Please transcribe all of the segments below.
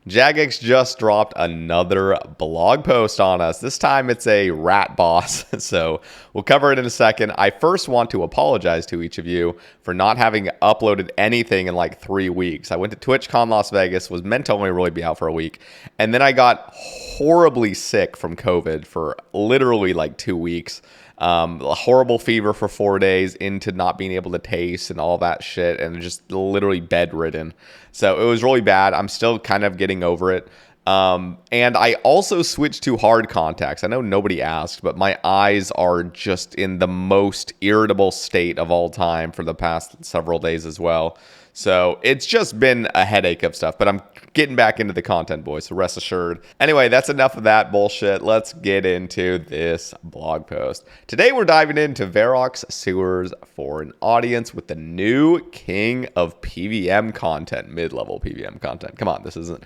Jagex just dropped another blog post on us. This time it's a rat boss, so we'll cover it in a second. I first want to apologize to each of you for not having uploaded anything in like 3 weeks. I went to TwitchCon Las Vegas, was meant to only really be out for a week, and then I got horribly sick from COVID for literally like 2 weeks. A horrible fever for 4 days into not being able to taste and all that shit, and just literally bedridden. So it was really bad. I'm still kind of getting over it. And I also switched to hard contacts. I know nobody asked, but my eyes are just in the most irritable state of all time for the past several days as well. So it's just been a headache of stuff, but I'm getting back into the content, boys, so rest assured. Anyway, that's enough of that bullshit. Let's get into this blog post. Today we're diving into Varrock's sewers for an audience with the new king of PVM content, mid-level PVM content. Come on, this isn't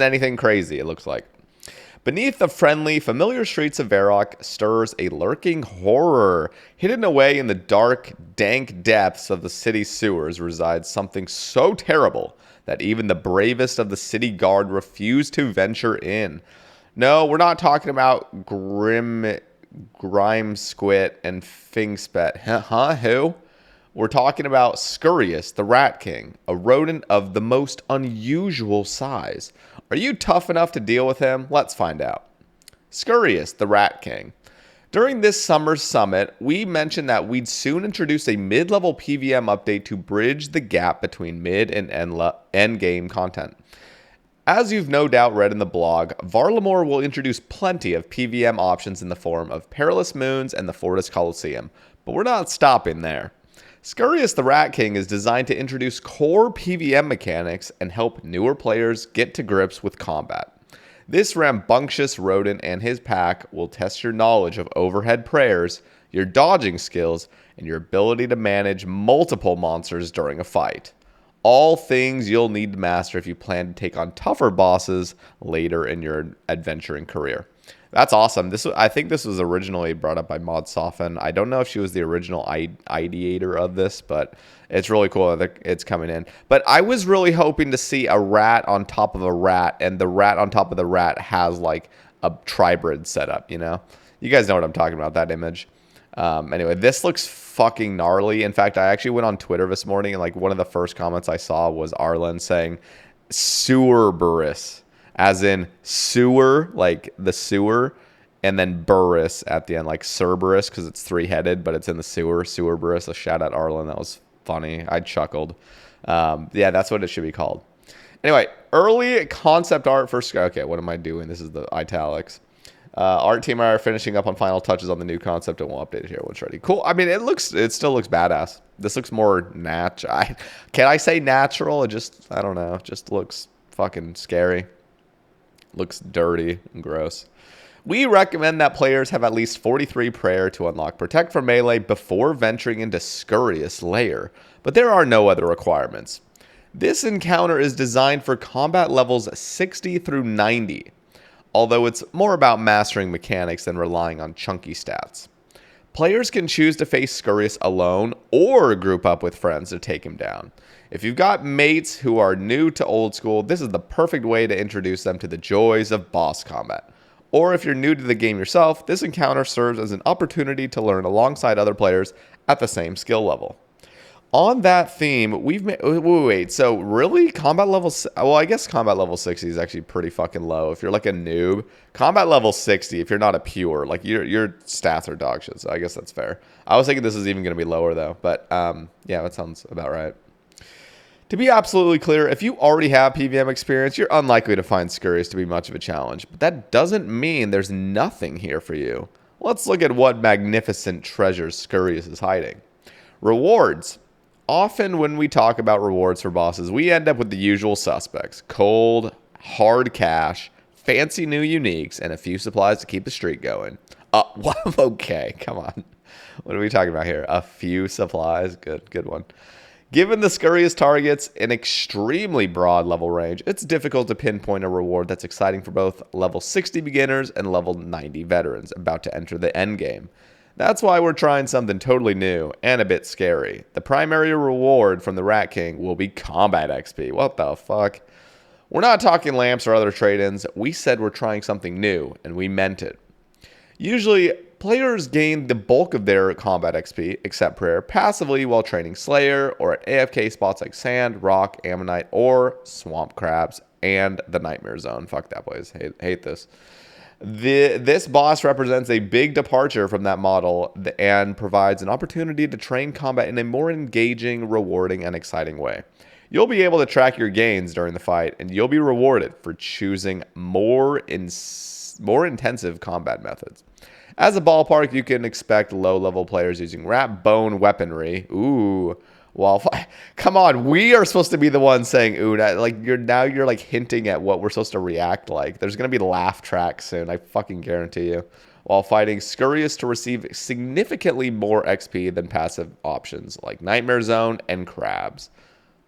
anything crazy, it looks like. Beneath the friendly, familiar streets of Varrock stirs a lurking horror. Hidden away in the dark, dank depths of the city's sewers resides something so terrible that even the bravest of the city guard refuse to venture in. No, we're not talking about Grimsquit and Fingspet. Huh? Who? We're talking about Scurrius, the Rat King, a rodent of the most unusual size. Are you tough enough to deal with him? Let's find out. Scurrius, the Rat King. During this summer's summit, we mentioned that we'd soon introduce a mid-level PVM update to bridge the gap between mid and end game content. As you've no doubt read in the blog, Varlamore will introduce plenty of PVM options in the form of Perilous Moons and the Fortis Coliseum, but we're not stopping there. Scurrius the Rat King is designed to introduce core PVM mechanics and help newer players get to grips with combat. This rambunctious rodent and his pack will test your knowledge of overhead prayers, your dodging skills, and your ability to manage multiple monsters during a fight. All things you'll need to master if you plan to take on tougher bosses later in your adventuring career. That's awesome. I think this was originally brought up by Maud Soften. I don't know if she was the original ideator of this, but it's really cool that it's coming in. But I was really hoping to see a rat on top of a rat, and the rat on top of the rat has like a tribrid setup, you know? You guys know what I'm talking about, that image. Anyway, this looks fucking gnarly. In fact, I actually went on Twitter this morning, and like one of the first comments I saw was Arlen saying, Sewerburris. As in sewer, like the sewer, and then Burris at the end, like Cerberus, because it's three-headed, but it's in the sewer. Sewerburris. A shout out Arlen. That was funny. I chuckled. Yeah, that's what it should be called. Anyway, early concept art for... Okay, what am I doing? This is the italics. Art team are finishing up on final touches on the new concept, and we'll update it here when it's ready. Cool. I mean, it still looks badass. This looks more natural. Can I say natural? I don't know. It just looks fucking scary. Looks dirty and gross. We recommend that players have at least 43 prayer to unlock Protect from Melee before venturing into Scurrius Lair, but there are no other requirements. This encounter is designed for combat levels 60 through 90, although it's more about mastering mechanics than relying on chunky stats. Players can choose to face Scurrius alone or group up with friends to take him down. If you've got mates who are new to old school, this is the perfect way to introduce them to the joys of boss combat. Or if you're new to the game yourself, this encounter serves as an opportunity to learn alongside other players at the same skill level. On that theme, we've made... Wait, so really? Combat level... Well, I guess combat level 60 is actually pretty fucking low. If you're like a noob, combat level 60, if you're not a pure, like your stats are dog shit, so I guess that's fair. I was thinking this is even going to be lower though, but yeah, that sounds about right. To be absolutely clear, if you already have PVM experience, you're unlikely to find Scurrius to be much of a challenge, but that doesn't mean there's nothing here for you. Let's look at what magnificent treasures Scurrius is hiding. Rewards. Often when we talk about rewards for bosses, we end up with the usual suspects. Cold, hard cash, fancy new uniques, and a few supplies to keep the streak going. Okay, come on. What are we talking about here? A few supplies? Good one. Given the Scurrius targets an extremely broad level range, it's difficult to pinpoint a reward that's exciting for both level 60 beginners and level 90 veterans about to enter the endgame. That's why we're trying something totally new and a bit scary. The primary reward from the Rat King will be combat XP. What the fuck? We're not talking lamps or other trade-ins. We said we're trying something new, and we meant it. Usually, players gain the bulk of their combat XP, except prayer, passively while training Slayer or at AFK spots like Sand, Rock, Ammonite, or Swamp Crabs, and the Nightmare Zone. Fuck that place. Hate this. This boss represents a big departure from that model and provides an opportunity to train combat in a more engaging, rewarding, and exciting way. You'll be able to track your gains during the fight, and you'll be rewarded for choosing more intensive combat methods. As a ballpark, you can expect low-level players using rat bone weaponry. Ooh. Well, come on, we are supposed to be the ones saying ooh, like you're like hinting at what we're supposed to react like. There's going to be laugh tracks soon, I fucking guarantee you. While fighting Scurious to receive significantly more XP than passive options like Nightmare Zone and Crabs.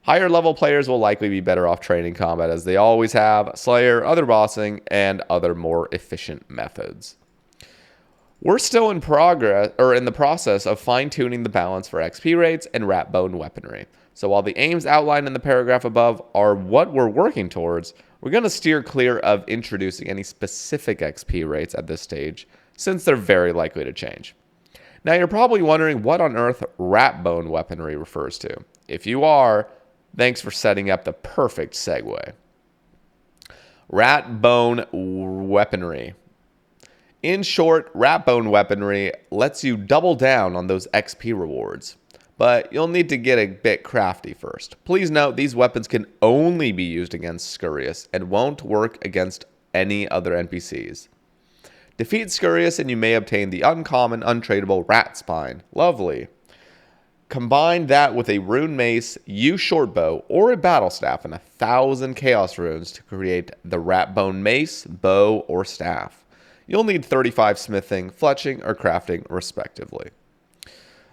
Higher level players will likely be better off training combat as they always have, Slayer, other bossing, and other more efficient methods. We're still in the process of fine-tuning the balance for XP rates and rat bone weaponry. So while the aims outlined in the paragraph above are what we're working towards, we're going to steer clear of introducing any specific XP rates at this stage, since they're very likely to change. Now you're probably wondering what on earth rat bone weaponry refers to. If you are, thanks for setting up the perfect segue. Rat bone weaponry. In short, rat bone weaponry lets you double down on those XP rewards, but you'll need to get a bit crafty first. Please note these weapons can only be used against Scurious and won't work against any other NPCs. Defeat Scurious and you may obtain the uncommon, untradeable Rat Spine. Lovely. Combine that with a rune mace, use shortbow, or a battle staff and 1,000 chaos runes to create the rat bone mace, bow, or staff. You'll need 35 smithing, fletching, or crafting, respectively.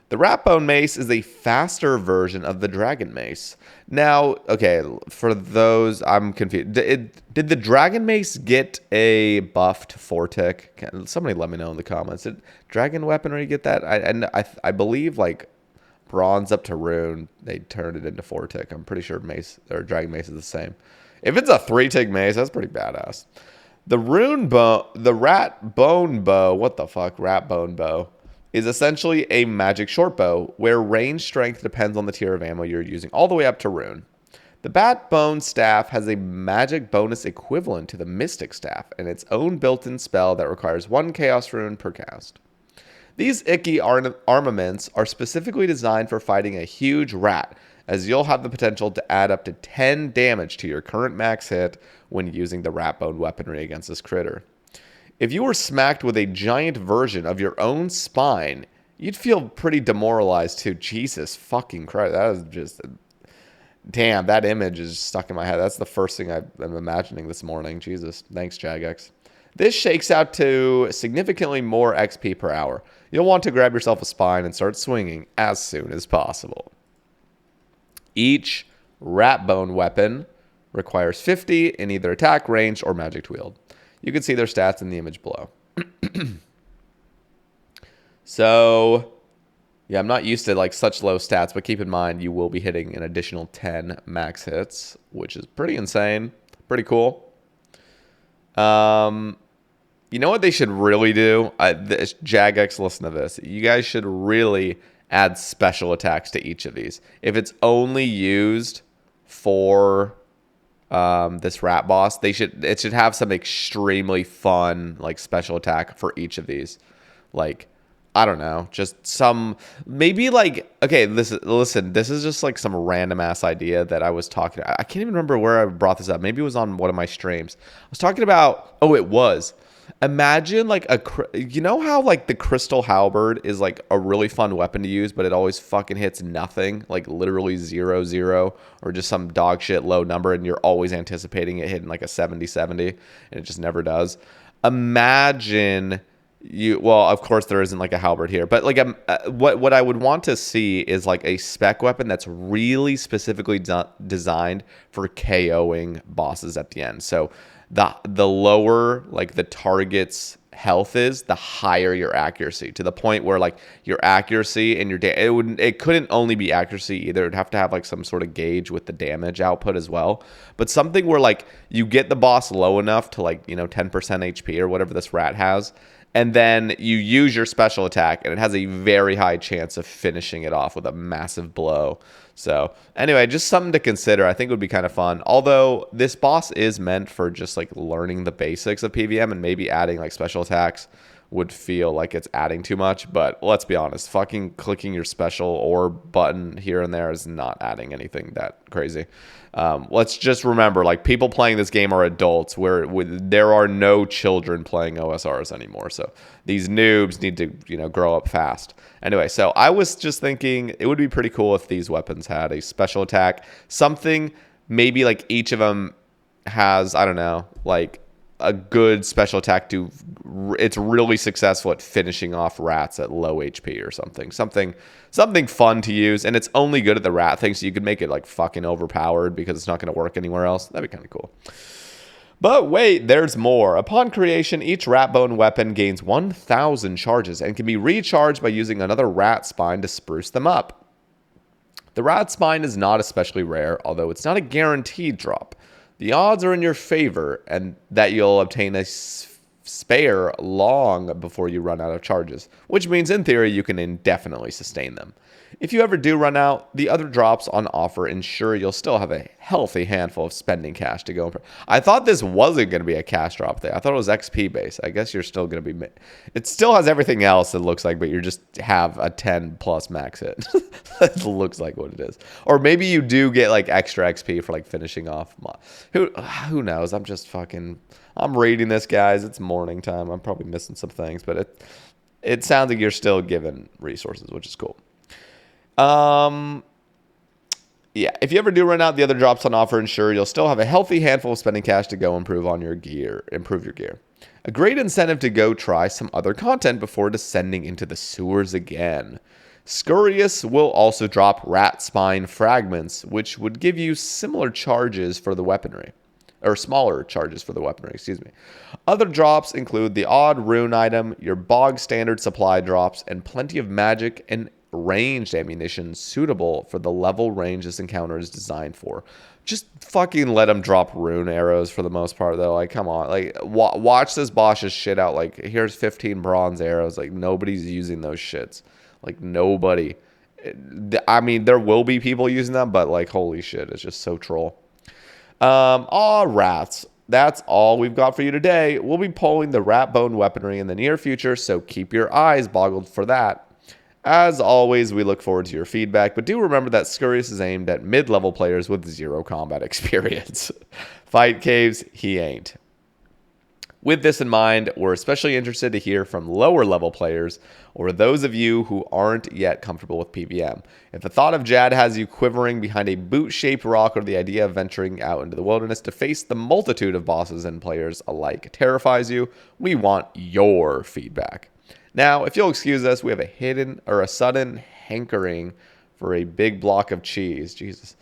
The rat bone mace is a faster version of the dragon mace. Now, okay, for those, I'm confused. Did the dragon mace get a buffed Fortic? Somebody let me know in the comments. Did dragon weaponry get that? I believe, like, bronze up to rune, they turned it into Fortic. I'm pretty sure mace or dragon mace is the same. If it's a 3-tick mace, that's pretty badass. The rat bone bow, what the fuck, rat bone bow, is essentially a magic short bow where range strength depends on the tier of ammo you're using all the way up to rune. The bat bone staff has a magic bonus equivalent to the mystic staff and its own built-in spell that requires 1 chaos rune per cast. These icky armaments are specifically designed for fighting a huge rat, as you'll have the potential to add up to 10 damage to your current max hit when using the rat bone weaponry against this critter. If you were smacked with a giant version of your own spine, you'd feel pretty demoralized too. Jesus fucking Christ, that is just... Damn, that image is stuck in my head. That's the first thing I'm imagining this morning. Jesus, thanks Jagex. This shakes out to significantly more XP per hour. You'll want to grab yourself a spine and start swinging as soon as possible. Each rat bone weapon requires 50 in either attack, range, or magic wield. You can see their stats in the image below. So, yeah, I'm not used to like such low stats, but keep in mind you will be hitting an additional 10 max hits, which is pretty insane. Pretty cool. You know what they should really do? Jagex, listen to this. You guys should really add special attacks to each of these. If it's only used for this rat boss, it should have some extremely fun like special attack for each of these. Like, I don't know, just some, maybe like, okay, listen, this is just like some random ass idea that I was talking, I can't even remember where I brought this up. Maybe it was on one of my streams. I was talking about, oh, it was. Imagine like you know how like the crystal halberd is like a really fun weapon to use, but it always fucking hits nothing, like literally 0-0 or just some dog shit low number, and you're always anticipating it hitting like a 70-70 and it just never does. Imagine well, of course there isn't like a halberd here, but like what I would want to see is like a spec weapon that's really specifically designed for KOing bosses at the end. So the lower like the target's health is, the higher your accuracy, to the point where like your accuracy and your it couldn't only be accuracy either. It'd have to have like some sort of gauge with the damage output as well. But something where like you get the boss low enough to like, 10% HP or whatever this rat has, and then you use your special attack, and it has a very high chance of finishing it off with a massive blow. So anyway, just something to consider. I think it would be kind of fun. Although this boss is meant for just like learning the basics of PvM, and maybe adding like special attacks would feel like it's adding too much. But let's be honest, fucking clicking your special or button here and there is not adding anything that crazy. Let's just remember, like, people playing this game are adults, where there are no children playing OSRs anymore. So these noobs need to, grow up fast. Anyway, so I was just thinking it would be pretty cool if these weapons had a special attack. Something maybe like each of them has, I don't know, like a good special attack it's really successful at finishing off rats at low HP or something. Something fun to use, and it's only good at the rat thing, so you could make it like fucking overpowered because it's not going to work anywhere else. That'd be kind of cool. But wait, there's more. Upon creation, each rat bone weapon gains 1,000 charges and can be recharged by using another rat spine to spruce them up. The rat spine is not especially rare, although it's not a guaranteed drop. The odds are in your favor, and that you'll obtain a spare long before you run out of charges, which means in theory you can indefinitely sustain them. If you ever do run out, the other drops on offer ensure you'll still have a healthy handful of spending cash to go. I thought this wasn't going to be a cash drop thing. I thought it was XP based. I guess you're still going to be... It still has everything else, it looks like, but you just have a 10 plus max hit. It looks like what it is. Or maybe you do get like extra XP for like finishing off. Who knows? I'm reading this, guys. It's morning time. I'm probably missing some things, but it sounds like you're still given resources, which is cool. Yeah, if you ever do run out, the other drops on offer ensure you'll still have a healthy handful of spending cash to go improve your gear. A great incentive to go try some other content before descending into the sewers again. Scurious will also drop rat spine fragments, which would give you similar charges for the weaponry. Or smaller charges for the weaponry, excuse me. Other drops include the odd rune item, your bog standard supply drops, and plenty of magic and ranged ammunition suitable for the level range this encounter is designed for. Just fucking let them drop rune arrows for the most part, though. Like, come on. Like, watch this boss just shit out. Like, here's 15 bronze arrows. Like, nobody's using those shits. Like, nobody. I mean, there will be people using them, but, like, holy shit, it's just so troll. Aw, rats. That's all we've got for you today. We'll be pulling the rat bone weaponry in the near future, so keep your eyes boggled for that. As always, we look forward to your feedback, but do remember that Scurious is aimed at mid-level players with zero combat experience. Fight Caves, he ain't. With this in mind, we're especially interested to hear from lower-level players, or those of you who aren't yet comfortable with PvM. If the thought of Jad has you quivering behind a boot-shaped rock, or the idea of venturing out into the wilderness to face the multitude of bosses and players alike terrifies you, we want your feedback. Now, if you'll excuse us, we have a sudden hankering for a big block of cheese. Jesus.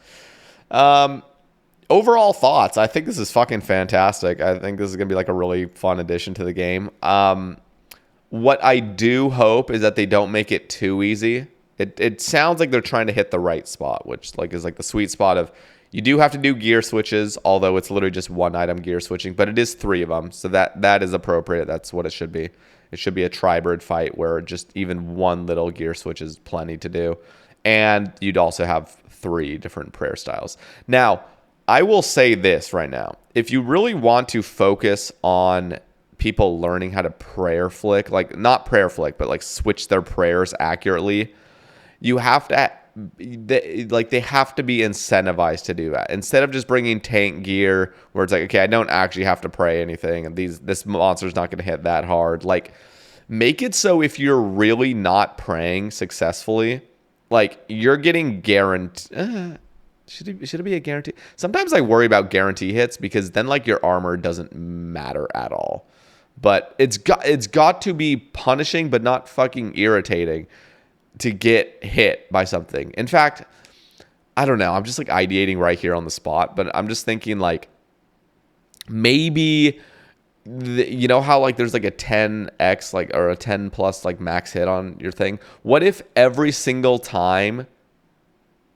Overall thoughts, I think this is fucking fantastic. I think this is going to be like a really fun addition to the game. What I do hope is that they don't make it too easy. It sounds like they're trying to hit the right spot, which like is like the sweet spot of, you do have to do gear switches, although it's literally just one item gear switching, but it is 3 of them, so that is appropriate. That's what it should be. It should be a tri-bird fight where just even one little gear switch is plenty to do. And you'd also have 3 different prayer styles. Now, I will say this right now. If you really want to focus on people learning how to prayer flick, like not prayer flick, but like switch their prayers accurately, you have to... they have to be incentivized to do that. Instead of just bringing tank gear where it's like, okay, I don't actually have to pray anything, and this monster's not going to hit that hard. Like, make it so if you're really not praying successfully, like, you're getting guaranteed. Should it be a guarantee? Sometimes I worry about guarantee hits because then like your armor doesn't matter at all. But it's got to be punishing but not fucking irritating to get hit by something. In fact, I don't know. I'm just like ideating right here on the spot, but I'm just thinking like maybe you know how like there's like a 10x like or a 10 plus like max hit on your thing? What if every single time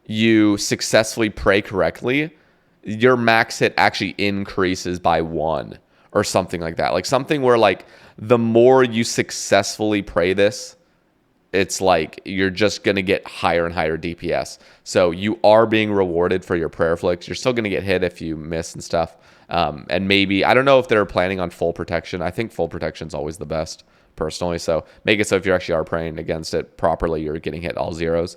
you successfully pray correctly, your max hit actually increases by 1 or something like that? Like something where like the more you successfully pray this, it's like you're just going to get higher and higher DPS. So you are being rewarded for your prayer flicks. You're still going to get hit if you miss and stuff. And maybe, I don't know if they're planning on full protection. I think full protection is always the best, personally. So make it so if you actually are praying against it properly, you're getting hit all zeros.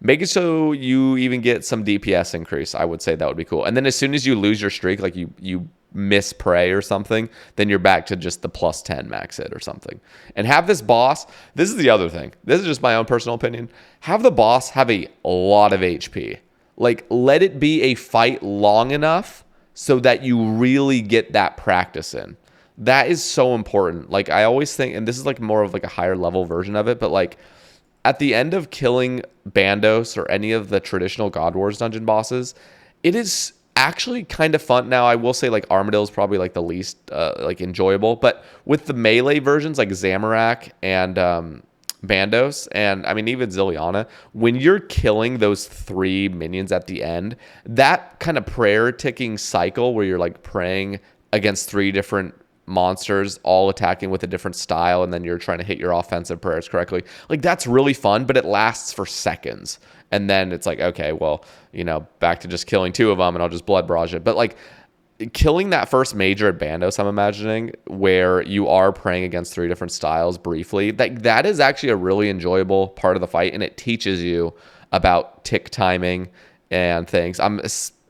Make it so you even get some DPS increase. I would say that would be cool. And then as soon as you lose your streak, like you miss pray or something, then you're back to just the plus 10 max hit or something. And have this boss, this is the other thing. This is just my own personal opinion. Have the boss have a lot of HP. Like, let it be a fight long enough so that you really get that practice in. That is so important. Like, I always think, and this is like more of like a higher level version of it, but like at the end of killing Bandos or any of the traditional God Wars dungeon bosses, it is actually kind of fun. Now, I will say like Armadillo is probably like the least like enjoyable, but with the melee versions like Zamorak and Bandos, and I mean even Ziliana, when you're killing those 3 minions at the end, that kind of prayer ticking cycle where you're like praying against 3 different monsters all attacking with a different style, and then you're trying to hit your offensive prayers correctly, like that's really fun, but it lasts for seconds. And then it's like, okay, well, you know, back to just killing 2 of them and I'll just blood barrage it. But like killing that first major at Bandos, I'm imagining, where you are praying against 3 different styles briefly, that is actually a really enjoyable part of the fight, and it teaches you about tick timing and things. I'm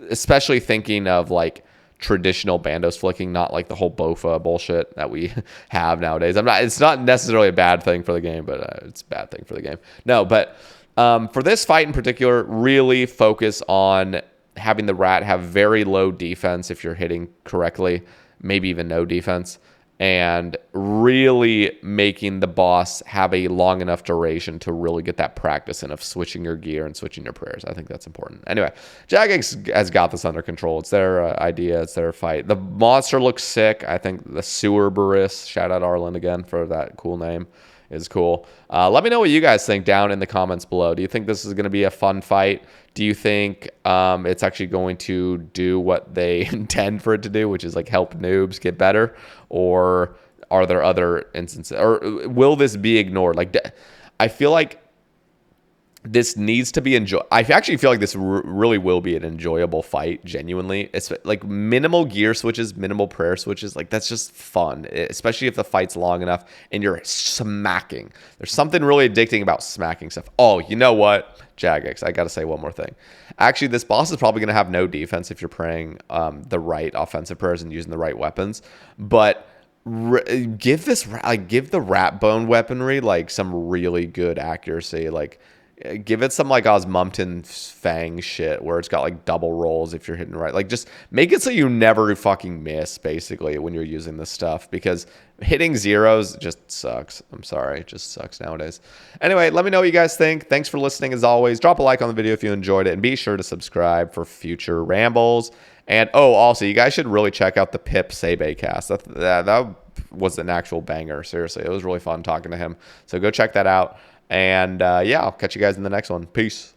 especially thinking of like traditional Bandos flicking, not like the whole Bofa bullshit that we have nowadays. It's not necessarily a bad thing for the game, but it's a bad thing for the game. No, but for this fight in particular, really focus on having the rat have very low defense if you're hitting correctly, maybe even no defense, and really making the boss have a long enough duration to really get that practice in of switching your gear and switching your prayers. I think that's important. Anyway, Jagex has got this under control. It's their idea. It's their fight. The monster looks sick. I think the Sewer Baris, shout out Arlen again for that cool name, is cool. Let me know what you guys think down in the comments below. Do you think this is going to be a fun fight? Do you think it's actually going to do what they intend for it to do, which is like help noobs get better? Or are there other instances? Or will this be ignored? Like, I feel like this needs to be enjoyed. I actually feel like this really will be an enjoyable fight, genuinely. It's like minimal gear switches, minimal prayer switches. Like, that's just fun, especially if the fight's long enough and you're smacking. There's something really addicting about smacking stuff. Oh, you know what? Jagex, I got to say one more thing. Actually, this boss is probably going to have no defense if you're praying the right offensive prayers and using the right weapons. But give the rat bone weaponry like some really good accuracy. Like, give it some like Osmumpton Fang shit where it's got like double rolls if you're hitting right. Like, just make it so you never fucking miss basically when you're using this stuff, because hitting zeros just sucks. I'm sorry, it just sucks nowadays. Anyway, let me know what you guys think. Thanks for listening as always. Drop a like on the video if you enjoyed it, and be sure to subscribe for future rambles. And oh, also, you guys should really check out the Pip Sebe cast. That was an actual banger. Seriously, it was really fun talking to him. So go check that out. And yeah, I'll catch you guys in the next one. Peace.